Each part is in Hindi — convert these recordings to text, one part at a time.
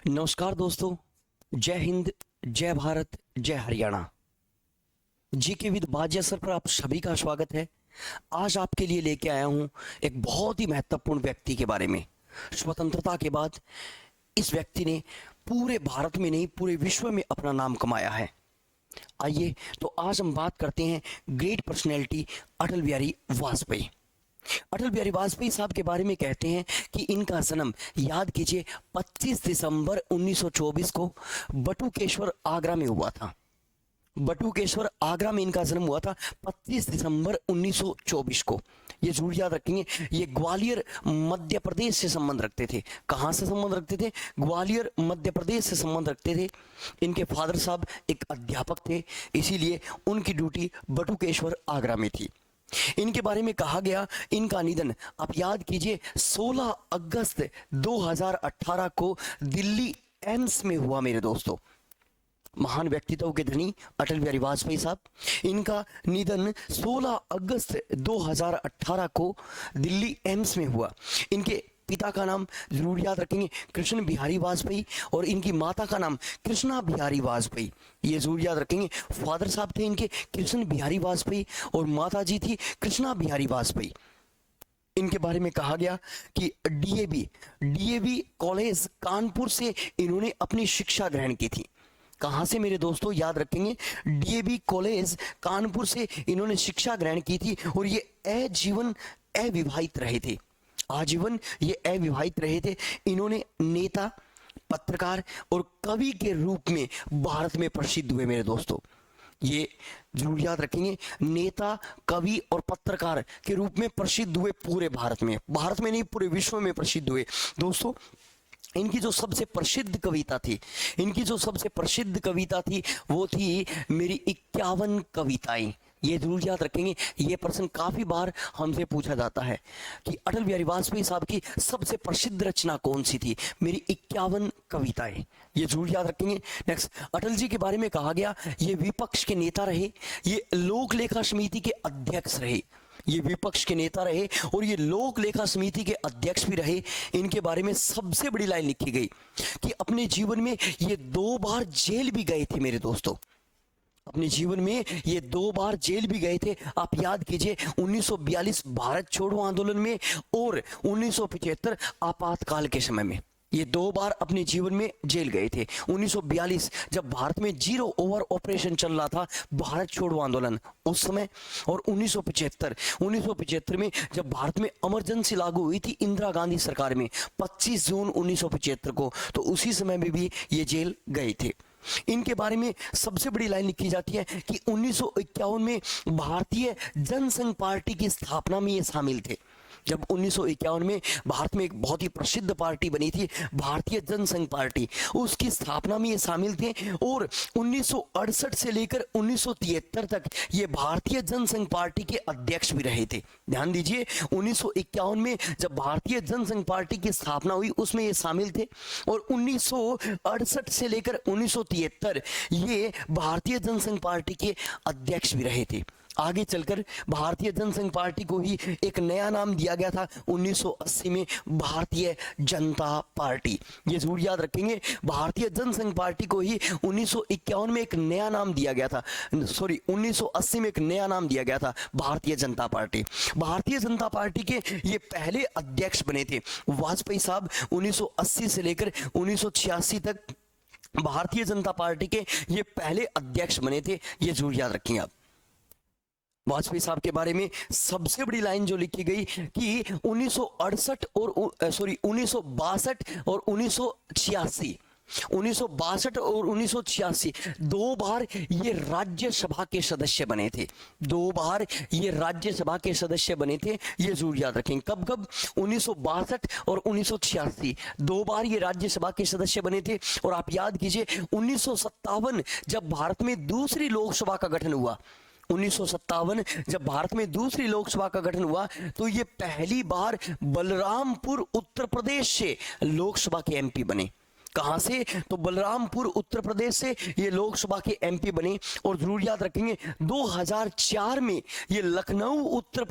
नमस्कार दोस्तों। जय हिंद, जय भारत, जय Haryana. GK with Bajiya sir पर आप सभी का स्वागत है। आज आपके लिए लेके आया हूं एक बहुत ही महत्वपूर्ण व्यक्ति के बारे में। स्वतंत्रता के बाद इस व्यक्ति ने पूरे भारत में नहीं पूरे विश्व में अपना नाम कमाया है। आइए तो आज हम बात करते हैं ग्रेट पर्सनैलिटी अटल बिहारी वाजपेयी। अटल बिहारी वाजपेयी साहब के बारे में कहते हैं कि इनका जन्म याद कीजिए 25 दिसंबर 1924 को बटुकेश्वर आगरा में हुआ था। बटुकेश्वर आगरा में इनका जन्म हुआ था 25 दिसंबर 1924 को। ये जरूर याद रखेंगे। ये ग्वालियर मध्य प्रदेश से संबंध रखते थे। कहाँ से संबंध रखते थे? ग्वालियर मध्य प्रदेश से संबंध रखते थे। इनके फादर साहब एक अध्यापक थे, इसीलिए उनकी ड्यूटी बटुकेश्वर आगरा में थी। इनके बारे में कहा गया, इनका निधन आप याद कीजिए 16 अगस्त 2018 को दिल्ली एम्स में हुआ। मेरे दोस्तों, महान व्यक्तित्व के धनी अटल बिहारी वाजपेयी साहब, इनका निधन 16 अगस्त 2018 को दिल्ली एम्स में हुआ। इनके पिता का नाम जरूर याद रखेंगे, कृष्ण बिहारी वाजपेयी, और इनकी माता का नाम कृष्णा बिहारी वाजपेयी। ये जरूर याद रखेंगे। फादर साहब थे इनके कृष्ण बिहारी वाजपेयी और माता जी थी कृष्णा बिहारी वाजपेयी। इनके बारे में कहा गया कि डीएवी कॉलेज कानपुर से इन्होंने अपनी शिक्षा ग्रहण की थी। कहां से मेरे दोस्तों? याद रखेंगे, डीएवी कॉलेज कानपुर से इन्होंने शिक्षा ग्रहण की थी। और ये आजीवन अविवाहित रहे थे। आजीवन ये अविवाहित रहे थे। इन्होंने नेता, पत्रकार और कवि के रूप में भारत में प्रसिद्ध हुए। मेरे दोस्तों, ये जरूर याद रखेंगे, नेता, कवि और पत्रकार के रूप में प्रसिद्ध हुए पूरे भारत में नहीं पूरे विश्व में प्रसिद्ध हुए। दोस्तों, इनकी जो सबसे प्रसिद्ध कविता थी वो थी मेरी 51 कविताएं। ये जरूर याद रखेंगे। ये प्रश्न काफी बार हमसे पूछा जाता है कि अटल बिहारी वाजपेयी साहब की सबसे प्रसिद्ध रचना कौन सी थी? मेरी 51 कविताएं। ये जरूर याद रखेंगे। नेक्स्ट, अटल जी के बारे में कहा गया, ये विपक्ष के नेता रहे, ये लोक लेखा समिति के अध्यक्ष रहे। ये विपक्ष के नेता रहे और ये लोक लेखा समिति के अध्यक्ष भी रहे। इनके बारे में सबसे बड़ी लाइन लिखी गई कि अपने जीवन में ये 2 बार जेल भी गए थे। मेरे दोस्तों, अपने जीवन में ये 2 बार जेल भी गए थे। आप याद कीजिए, 1942 भारत छोड़ो आंदोलन में और 1975 आपातकाल के समय में ये 2 बार अपने जीवन में जेल गए थे। 1942 जब भारत में 0 ओवर ऑपरेशन चल रहा था, भारत छोड़ो आंदोलन उस समय, और 1975 में जब भारत में इमरजेंसी लागू हुई थी इंदिरा गांधी सरकार में 25 जून 1975 को, तो उसी समय में भी ये जेल गए थे। इनके बारे में सबसे बड़ी लाइन लिखी जाती है कि 1951 में भारतीय जनसंघ पार्टी की स्थापना में ये शामिल थे। जब 1951 में भारत में एक बहुत ही प्रसिद्ध पार्टी बनी थी भारतीय जनसंघ पार्टी, उसकी स्थापना में ये शामिल थे। और 1968 से लेकर 1973 तक ये भारतीय जनसंघ पार्टी के अध्यक्ष भी रहे थे। ध्यान दीजिए, 1951 में जब भारतीय जनसंघ पार्टी की स्थापना हुई उसमें ये शामिल थे, और 1968 से लेकर 1973 ये भारतीय जनसंघ पार्टी के अध्यक्ष भी रहे थे। आगे चलकर भारतीय जनसंघ पार्टी को ही एक नया नाम दिया गया था 1980 में, भारतीय जनता पार्टी। ये जरूर याद रखेंगे, भारतीय जनसंघ पार्टी को ही 1951 में एक नया नाम दिया गया था, 1980 में एक नया नाम दिया गया था, भारतीय जनता पार्टी। भारतीय जनता पार्टी के ये पहले अध्यक्ष बने थे वाजपेयी साहब। 1980 से लेकर 1986 तक भारतीय जनता पार्टी के ये पहले अध्यक्ष बने थे। ये जरूर याद रखेंगे आप। वाजपेयी साहब के बारे में सबसे बड़ी लाइन जो लिखी गई कि 1968 और 1962 और 1986 2 बार ये राज्यसभा के सदस्य बने थे। 2 बार ये राज्यसभा के सदस्य बने थे। ये जरूर याद रखेंगे। कब कब? 1962 और 1986 2 बार ये राज्यसभा के सदस्य बने थे। और आप याद कीजिए, 1957 जब भारत में दूसरी लोकसभा का गठन हुआ, 1957 जब भारत में दूसरी लोकसभा का गठन हुआ, तो ये पहली बार बलरामपुर उत्तर प्रदेश से लोकसभा के एमपी बने। कहां से? तो बलरामपुर उत्तर प्रदेश से ये लोकसभा के एमपी बने। और जरूर याद रखेंगे 2004 में ये लखनऊ उत्तर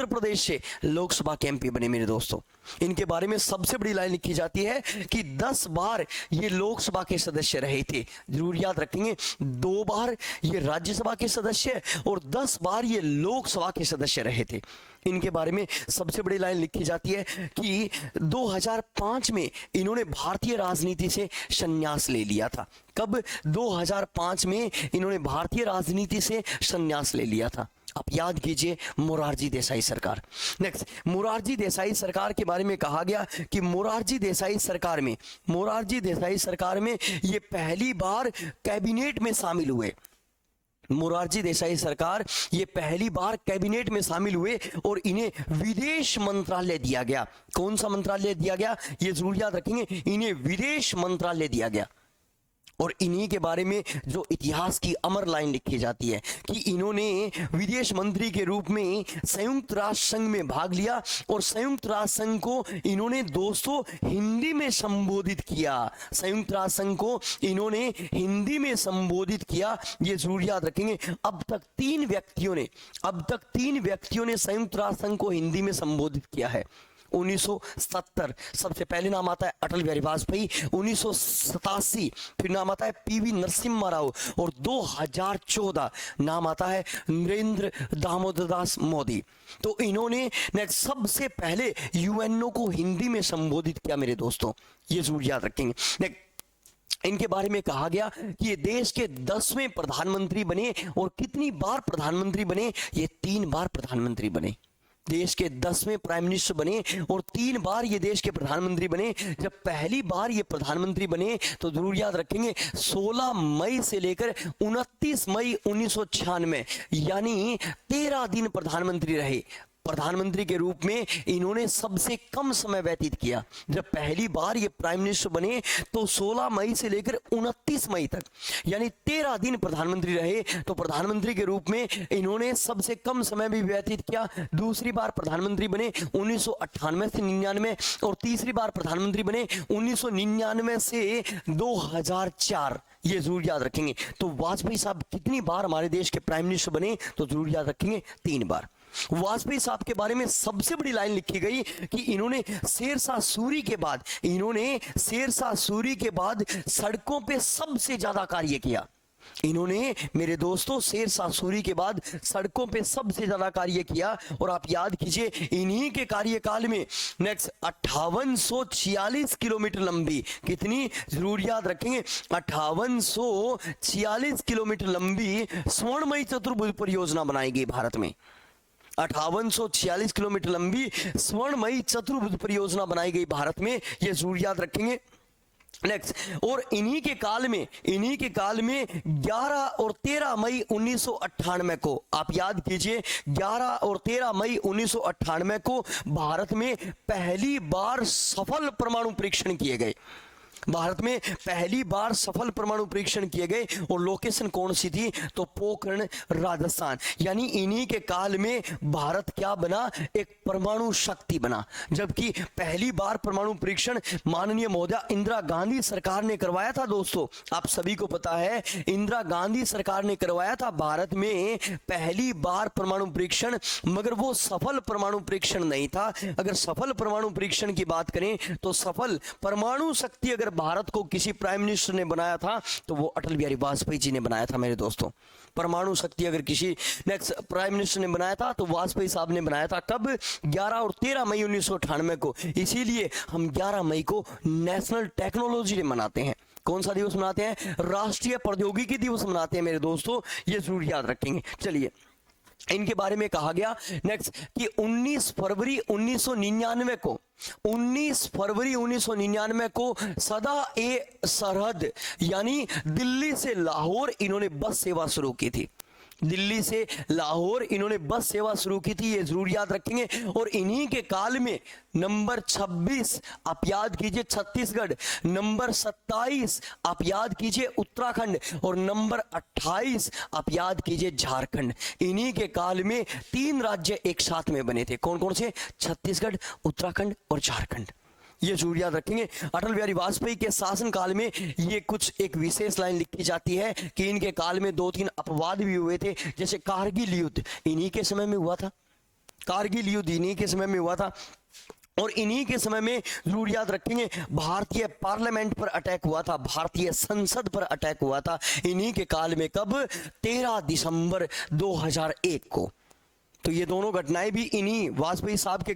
प्रदेश से लोकसभा के एमपी बने मेरे दोस्तों। इनके बारे में सबसे बड़ी लाइन लिखी जाती है कि 10 बार ये लोकसभा के सदस्य रहे थे। जरूर याद रखेंगे 2 बार ये राज्यसभा के सदस्य और 10 बार ये लोकसभा के सदस्य रहे थे। इनके बारे में सबसे बड़ी लाइन लिखी जाती है कि 2005 में इन्होंने भारतीय राजनीति से संन्यास ले लिया था। कब? 2005 में इन्होंने भारतीय राजनीति से संन्यास ले लिया था। आप याद कीजिए मोरारजी देसाई सरकार। नेक्स्ट, मोरारजी देसाई सरकार के बारे में कहा गया कि मोरारजी देसाई सरकार में ये पहली बार कैबिनेट में शामिल हुए। मोरारजी देसाई सरकार ये पहली बार कैबिनेट में शामिल हुए और इन्हें विदेश मंत्रालय दिया गया। कौन सा मंत्रालय दिया गया? ये जरूर याद रखेंगे, इन्हें विदेश मंत्रालय दिया गया। और इन्हीं के बारे में जो इतिहास की अमर लाइन लिखी जाती है कि इन्होंने विदेश मंत्री के रूप में संयुक्त राष्ट्र संघ में भाग लिया और संयुक्त राष्ट्र संघ को इन्होंने दोस्तों हिंदी में संबोधित किया। संयुक्त राष्ट्र संघ को इन्होंने हिंदी में संबोधित किया, ये जरूर याद रखेंगे। अब तक तीन व्यक्तियों ने संयुक्त राष्ट्र संघ को हिंदी में संबोधित किया है। 1970 सबसे पहले नाम आता है अटल बिहारी वाजपेयी, 1987 फिर नाम आता है पीवी नरसिम्हा राव और 2014 नाम आता है नरेंद्र दामोदर दास मोदी। तो इन्होंने सबसे पहले यूएनओ को हिंदी में संबोधित किया मेरे दोस्तों, ये जरूर याद रखेंगे। इनके बारे में कहा गया कि ये देश के 10वें प्रधानमंत्री बने और कितनी बार प्रधानमंत्री बने? ये 3 बार प्रधानमंत्री बने। देश के 10वें प्राइम मिनिस्टर बने और 3 बार ये देश के प्रधानमंत्री बने। जब पहली बार ये प्रधानमंत्री बने तो जरूर याद रखेंगे 16 मई से लेकर 29 मई 1996 यानी 13 दिन प्रधानमंत्री रहे। प्रधानमंत्री के रूप में इन्होंने सबसे कम समय व्यतीत किया। जब पहली बार ये प्राइम मिनिस्टर बने तो 16 मई से लेकर 29 मई तक यानी 13 दिन प्रधानमंत्री रहे। तो प्रधानमंत्री के रूप में इन्होंने सबसे कम समय भी व्यतीत किया। दूसरी बार प्रधानमंत्री बने 1998 से 99 और तीसरी बार प्रधानमंत्री बने 1999 से 2004, ये जरूर याद रखेंगे। तो वाजपेयी साहब कितनी बार हमारे देश के प्राइम मिनिस्टर बने? तो जरूर याद रखेंगे 3 बार। वाजपेयी साहब के बारे में सबसे बड़ी लाइन लिखी गई कि इन्होंने शेरशाह सूरी के बाद सड़कों पे सबसे ज्यादा कार्य किया। इन्होंने मेरे दोस्तों शेरशाह सूरी के बाद सड़कों पे सबसे ज्यादा कार्य किया। और आप याद कीजिए इन्हीं के कार्यकाल में 5846 किलोमीटर लंबी, कितनी? जरूर याद रखेंगे 5846 किलोमीटर लंबी स्वर्णमयी चतुर्भुज परियोजना बनाई गई भारत में। 5846 किलोमीटर लंबी स्वर्णमयी चतुर्भुज परियोजना बनाई गई भारत में, ये जरूर याद रखेंगे। नेक्स्ट, और इन्हीं के काल में 11 और 13 मई 1998 को, आप याद कीजिए 11 और 13 मई 1998 को भारत में पहली बार सफल परमाणु परीक्षण किए गए। भारत में पहली बार सफल परमाणु परीक्षण किए गए और लोकेशन कौन सी थी? तो पोखरण, राजस्थान। यानी इन्हीं के काल में भारत क्या बना? एक परमाणु शक्ति बना। जबकि पहली बार परमाणु परीक्षण माननीय महोदया इंदिरा गांधी सरकार ने करवाया था। दोस्तों आप सभी को पता है इंदिरा गांधी सरकार ने करवाया था भारत में पहली बार परमाणु परीक्षण, मगर वो सफल परमाणु परीक्षण नहीं था। अगर सफल परमाणु परीक्षण की बात करें तो सफल परमाणु शक्ति अगर भारत को किसी प्राइम मिनिस्टर ने बनाया था तो वो अटल बिहारी वाजपेयी जी ने बनाया था मेरे दोस्तों। परमाणु शक्ति अगर किसी नेक्स्ट प्राइम मिनिस्टर ने बनाया था तो वाजपेयी साहब ने बनाया था। कब? 11 और 13 मई 1998 को। इसीलिए हम 11 मई को नेशनल टेक्नोलॉजी डे मनाते हैं। कौन सा दिवस मनाते हैं? राष्ट्रीय प्रौद्योगिकी दिवस मनाते हैं मेरे दोस्तों, ये जरूर याद रखेंगे। चलिए इनके बारे में कहा गया नेक्स्ट कि 19 फरवरी 1999 को सदा ए सरहद यानी दिल्ली से लाहौर इन्होंने बस सेवा शुरू की थी। दिल्ली से लाहौर इन्होंने बस सेवा शुरू की थी, ये जरूर याद रखेंगे। और इन्हीं के काल में नंबर 26 आप याद कीजिए छत्तीसगढ़, नंबर 27 आप याद कीजिए उत्तराखंड और नंबर 28 आप याद कीजिए झारखंड। इन्हीं के काल में 3 राज्य एक साथ में बने थे। कौन कौन से? छत्तीसगढ़, उत्तराखंड और झारखंड। ये जरूर याद रखेंगे। अटल बिहारी वाजपेयी के शासनकाल में ये कुछ एक विशेष लाइन लिखी जाती है कि इनके काल में 2-3 अपवाद भी हुए थे, जैसे कारगिल युद्ध इन्हीं के समय में हुआ था, कारगिल युद्ध इन्हीं के समय में हुआ था। और इन्हीं के समय में जरूर याद रखेंगे भारतीय पार्लियामेंट पर अटैक हुआ था, भारतीय संसद पर अटैक हुआ था इन्हीं के काल में। कब? 13 दिसंबर 2001 को। तो ये दोनों घटनाएं भी इन्हीं वाजपेयी साहब के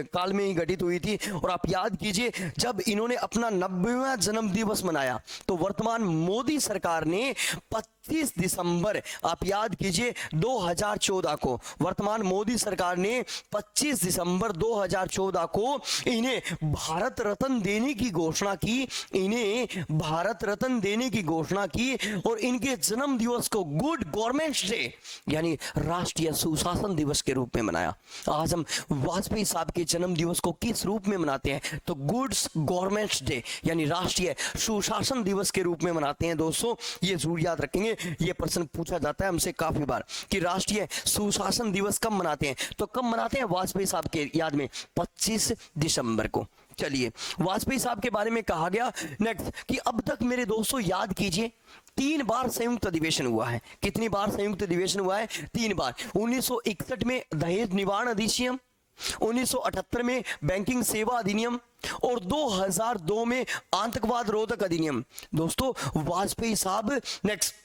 काल में ही घटित हुई थी। और आप याद कीजिए, जब इन्होंने अपना 90वां जन्म दिवस मनाया तो वर्तमान मोदी सरकार ने 25 दिसंबर, आप याद कीजिए 2014 को, वर्तमान मोदी सरकार ने 25 दिसंबर 2014 को इन्हें भारत रत्न देने की घोषणा की, इन्हें भारत रत्न देने की घोषणा की। और इनके जन्म दिवस को गुड गवर्नेंस डे यानी राष्ट्रीय सुशासन दिवस के रूप में मनाया। आज हम वाजपेयी साहब के जन्म दिवस को किस रूप में मनाते हैं? तो गुड गवर्नेंस डे यानी राष्ट्रीय सुशासन दिवस के रूप में मनाते हैं। दोस्तों ये जरूर याद रखेंगे, ये प्रश्न पूछा जाता है हमसे काफी बार कि राष्ट्रीय सुशासन दिवस कब मनाते हैं? तो कब मनाते हैं वाजपेयी साहब के याद में? 25 दिसंबर को। चलिए, वाजपेयी साहब के बारे में कहा गया नेक्स्ट कि अब तक मेरे दोस्तों याद कीजिए 3 बार संयुक्त अधिवेशन हुआ है। कितनी बार संयुक्त अधिवेशन हुआ है? 3 बार। 1961 में दहेज निवारण अधिनियम, 1978 में बैंकिंग सेवा अधिनियम और 2002 में आतंकवाद रोधक अधिनियम। दोस्तों वाजपेयी साहब नेक्स्ट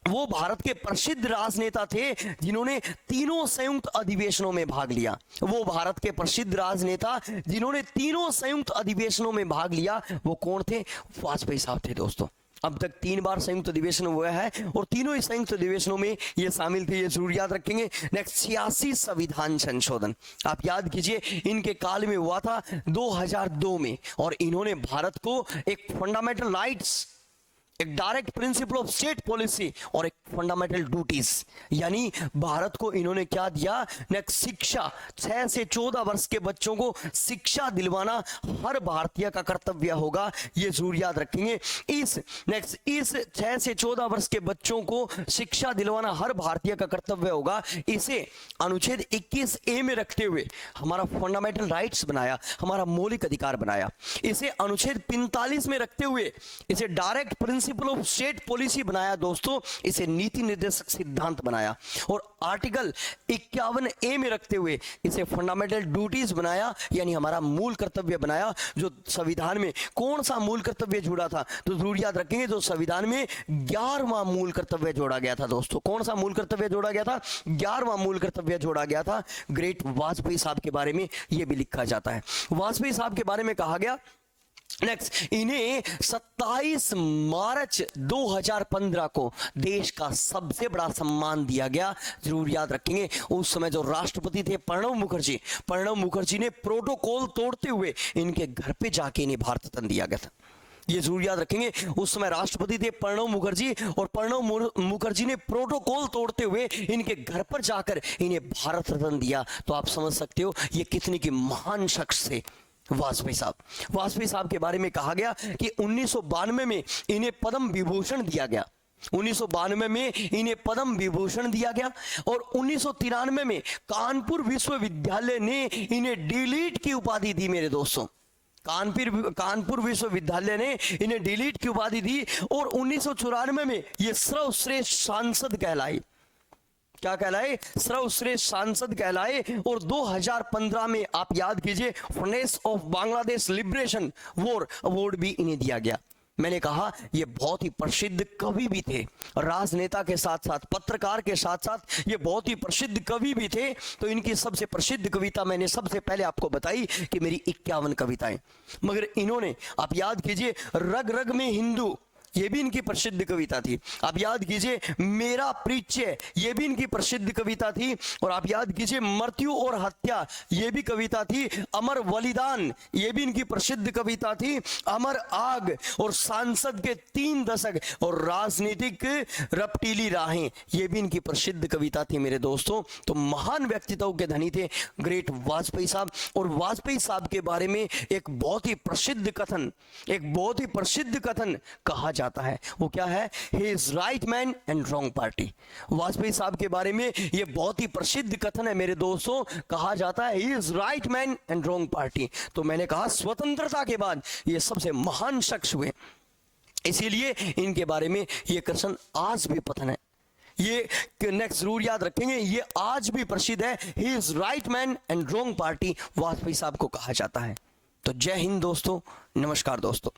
वो भारत के प्रसिद्ध राजनेता थे जिन्होंने तीनों संयुक्त अधिवेशनों में भाग लिया। वो भारत के प्रसिद्ध राजनेता जिन्होंने तीनों संयुक्त अधिवेशनों में भाग लिया, वो कौन थे? वाजपेयी साहब थे। दोस्तों अब तक 3 बार संयुक्त अधिवेशन हुआ है और तीनों ही संयुक्त अधिवेशनों में ये शामिल थे, ये जरूर याद रखेंगे। नेक्स्ट 86 संविधान संशोधन, आप याद कीजिए इनके काल में हुआ था 2002 में। और इन्होंने भारत को एक फंडामेंटल राइट्स, एक direct principle of state policy और एक फंडामेंटल ड्यूटीज, यानी भारत को इन्होंने क्या दिया? नेक्स्ट शिक्षा, 6 से 14 वर्ष के बच्चों को शिक्षा दिलवाना हर भारतीय का कर्तव्य होगा, ये जरूर याद रखेंगे। इस 6 से 14 वर्ष के बच्चों को शिक्षा दिलवाना हर भारतीय का कर्तव्य होगा, इसे अनुच्छेद 21A में रखते हुए हमारा फंडामेंटल राइट्स बनाया, हमारा मौलिक अधिकार बनाया। इसे अनुच्छेद 45 में रखते हुए इसे direct principle of state policy बनाया। दोस्तों इसे नीति निर्देशक सिद्धांत बनाया। और आर्टिकल 51A में रखते हुए इसे फंडामेंटल ड्यूटीज बनाया, यानी हमारा मूल कर्तव्य बनाया। जो संविधान में कौन सा मूल कर्तव्य जुड़ा था? तो जरूर याद रखेंगे, जो संविधान में 11वां मूल कर्तव्य जोड़ा गया था। दोस्तों कौन सा मूल कर्तव्य जोड़ा गया था? 11वां मूल कर्तव्य जोड़ा गया था। ग्रेट वाजपेयी साहब के बारे में यह भी लिखा जाता है। वाजपेयी साहब के बारे में कहा गया नेक्स्ट, इन्हें 27 मार्च 2015 को देश का सबसे बड़ा सम्मान दिया गया। जरूर याद रखेंगे, उस समय जो राष्ट्रपति थे प्रणब मुखर्जी ने प्रोटोकॉल तोड़ते हुए इनके घर पे जाके इन्हें भारत रत्न दिया गया था। ये जरूर याद रखेंगे, उस समय राष्ट्रपति थे प्रणब मुखर्जी और प्रणब मुखर्जी ने प्रोटोकॉल तोड़ते हुए इनके घर पर जाकर इन्हें भारत रत्न दिया। तो आप समझ सकते हो ये कितने की महान शख्स थे वाजपेयी साहब के बारे में कहा गया कि 1992 में इन्हें पद्म विभूषण दिया गया। 1992 में इन्हें पद्म विभूषण दिया गया और 1993 में कानपुर विश्वविद्यालय ने इन्हें डीलिट की उपाधि दी। मेरे दोस्तों कानपुर विश्वविद्यालय ने इन्हें डीलिट की उपाधि दी और 1994 में ये सर्वश्रेष्ठ सांसद कहलाए। क्या कहलाए? सर्वश्रेष्ठ सांसद कहलाए। और 2015 में आप याद कीजिए friends of Bangladesh liberation war award भी इन्हें दिया गया। मैंने कहा ये बहुत ही प्रसिद्ध कवि भी थे, राजनेता के साथ साथ पत्रकार के साथ साथ ये बहुत ही प्रसिद्ध कवि भी थे। तो इनकी सबसे प्रसिद्ध कविता मैंने सबसे पहले आपको बताई कि मेरी 51 कविताएं, मगर इन्होंने आप याद कीजिए रग रग में हिंदू, ये भी इनकी प्रसिद्ध कविता थी। आप याद कीजिए मेरा परिचय, ये भी इनकी प्रसिद्ध कविता थी। और आप याद कीजिए मृत्यु और हत्या, ये भी कविता थी। अमर बलिदान, ये भी इनकी प्रसिद्ध कविता थी। अमर आग और सांसद के 3 दशक और राजनीतिक रपटीली राहें, ये भी इनकी प्रसिद्ध कविता थी। मेरे दोस्तों तो महान व्यक्तित्व के धनी थे ग्रेट वाजपेयी साहब। और वाजपेयी साहब के बारे में एक बहुत ही प्रसिद्ध कथन कहा जाता जाता है। वो क्या है? He is right man and wrong party. Vajpayee साहब के बारे में ये बहुत ही प्रसिद्ध कथन है मेरे दोस्तों, कहा जाता है he is right man and wrong party. तो मैंने कहा स्वतंत्रता के बाद ये सबसे महान शख्स हुए, इसीलिए इनके बारे में ये कथन आज भी पतन है। ये नेक्स्ट जरूर याद रखेंगे, ये आज भी प्रसिद्ध है, he is right man and wrong party Vajpayee साहब को कहा जाता है। तो जय हिंद दोस्तों, नमस्कार दोस्तों।